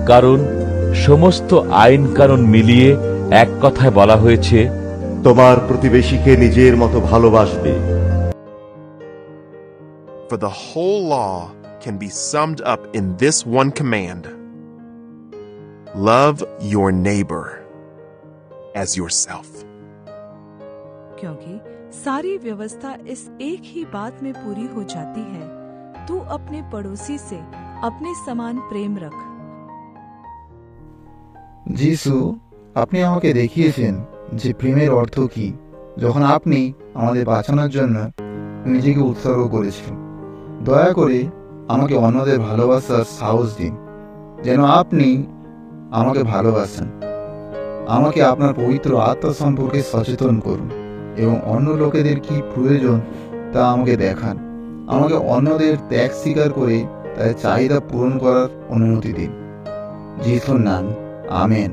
কারণ সমস্ত আইন কানুন মিলিয়ে এক কথায় বলা হয়েছে, তোমার প্রতিবেশীকে নিজের মতো ভালোবাসবে। For the whole law can be summed up in this one command: love your neighbor as yourself. क्योंकि सारी व्यवस्था इस एक ही बात में पूरी हो जाती है, तू अपने पड़ोसी से अपने समान प्रेम रख। যিশু, আপনি আমাকে দেখিয়েছেন যে প্রেমের অর্থ কি, যখন আপনি আমাদের বাঁচানোর জন্য নিজেকে উৎসর্গ করেছেন। দয়া করে আমাকে অন্যদের ভালোবাসার সাহস দিন, যেন আপনি আমাকে ভালোবাসেন। আমাকে আপনার পবিত্র আত্মা সম্পর্কে সচেতন করুন এবং অন্য লোকেদের কি প্রয়োজন তা আমাকে দেখান। আমাকে অন্যদের ত্যাগ স্বীকার করে তাদের চাহিদা পূরণ করার অনুমতি দিন। যিশুর নাম, আমেন।